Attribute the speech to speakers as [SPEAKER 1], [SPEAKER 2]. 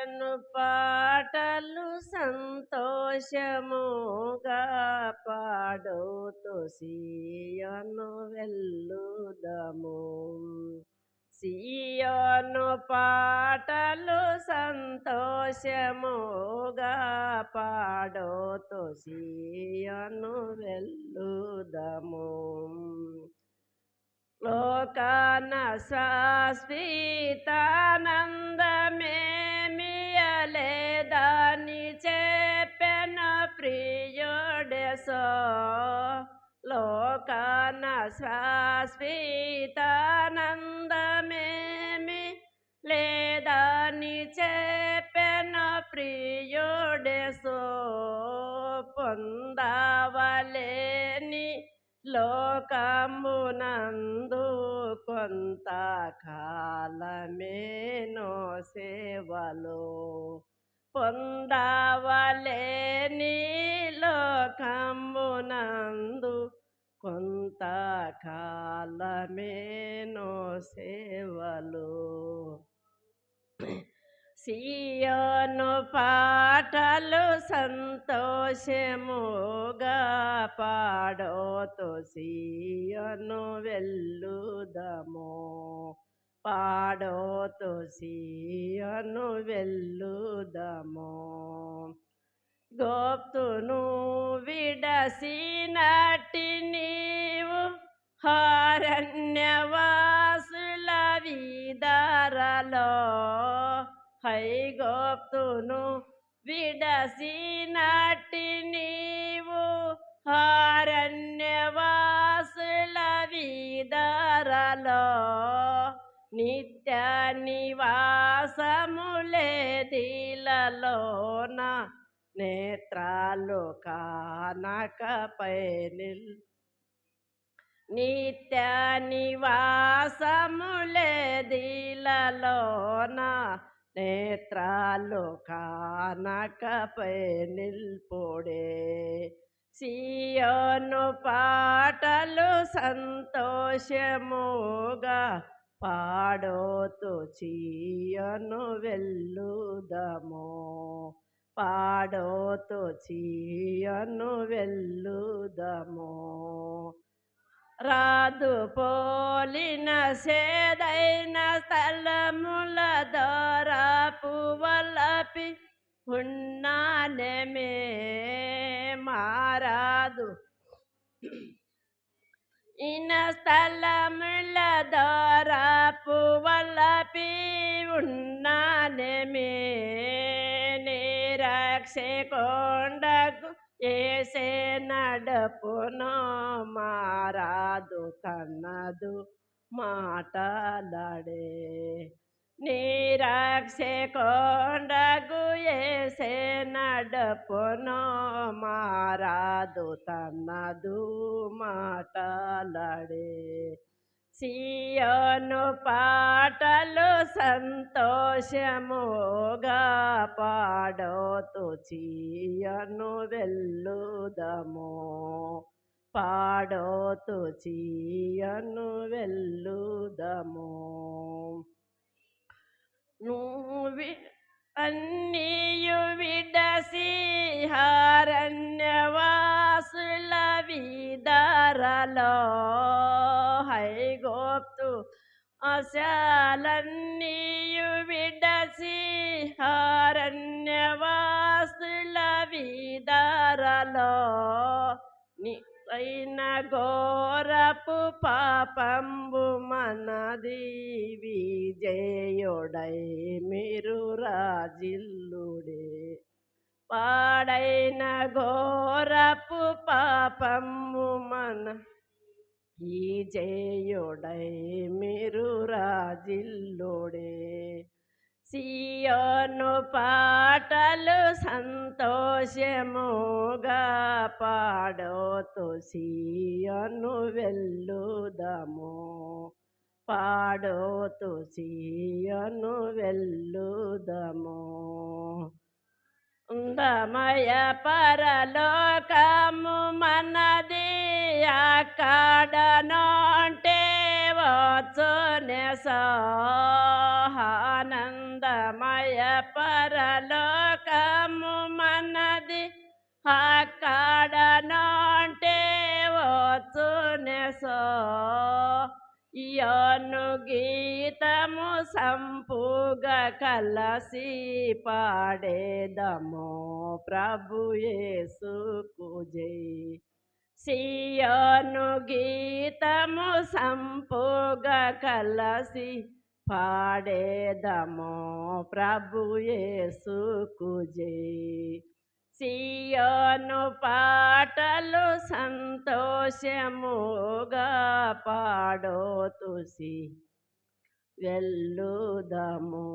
[SPEAKER 1] అను పాటలు సంతోషముగా పాడుతూ సియోను వెళ్ళుదము. సియోను పాటలు సంతోషముగా పాడుతూ సియోను వెళ్ళుదము. లోకాన శాశ్వతానందమేమియలేదని చెప్పెన ప్రియుడెసో. లోకాన శాశ్వతానందమేమి లేదని చెప్పెన ప్రియుడెసో. పొందవలేని లోకమునందు కొంతకాలమేనో సేవలో. పొందవలేని లోకమునందు కొంతకాలమేనో సేవలు. సియోను పాటలు సంతోషముగా పాడుతూ సియోను వెళ్ళుదము. పాడుతూ సియోను వెళ్ళుదము. గోప్తును విడసినట్టి నీవు హారణ్యవాసుల వీధరలో. హైగోప్తును విడసినట్టి నీవు హారణ్యవాసుల వీధరలో. నిత్య నివాసములేదిలలోన నేత్రాలు కానకపై నిత్య నివాసములేదిలలోన నేత్రాలు కానకపై నిల్పుడే. సియోను పాటలు సంతోషముగా పాడుతూ సియోను వెళ్ళుదము. పాడుతూ సియోను వెళ్ళుదము. రాదు పోలిన సేదైన స్థలముల దొరపు వలపి ఉన్నానమే. మారాదు ఇన స్థలముల దొరపు వలపి ఉన్నానమే. నిరక్షకొండకు ఏసే నడపునో. మారాదు తన్నదు మాటలాడే. నిరక్షకొండకు ఏసే నడపునో. మారాదు తన్నదు మాటలాడే. సియోను పాటలు సంతోషముగా పాడుతూ సియోను వెళ్ళుదము. పాడుతూ సియోను వెళ్ళుదము. నువ్వు అన్నియు విడసి హారణ్యవాసుల వీధరలో. హైగోప్తు ఆశలన్నీయు విడసి హారణ్యవాసుల వీధరలో. అయిన ఘోరపు పాపంబు మనది విజయుడై మీరు రాజిల్లుడే. పాడైన ఘోరపు పాపంబు మన విజయుడై మీరు రాజిల్లుడే. సియోను పాటలు సంతోషముగా పాడుతూ సియోను వెళ్ళుదము. పాడుతూ సియోను వెళ్ళుదము. అందమయ పరలోకము మనది అక్కడ నోంటే వచ్చునే ఆనంద అందమయ పరలోకము మనది అక్కడ నాంటే వచ్చునెసో యోను గీతము సంపుగా కలసి పాడేదము ప్రభు యేసుకు జై సియోను గీతము సంపుగా కలసి పాడేదము ప్రభు యేసుకు జై సియోను పాటలు సంతోషముగా పాడోతుసి వెళ్ళుదము.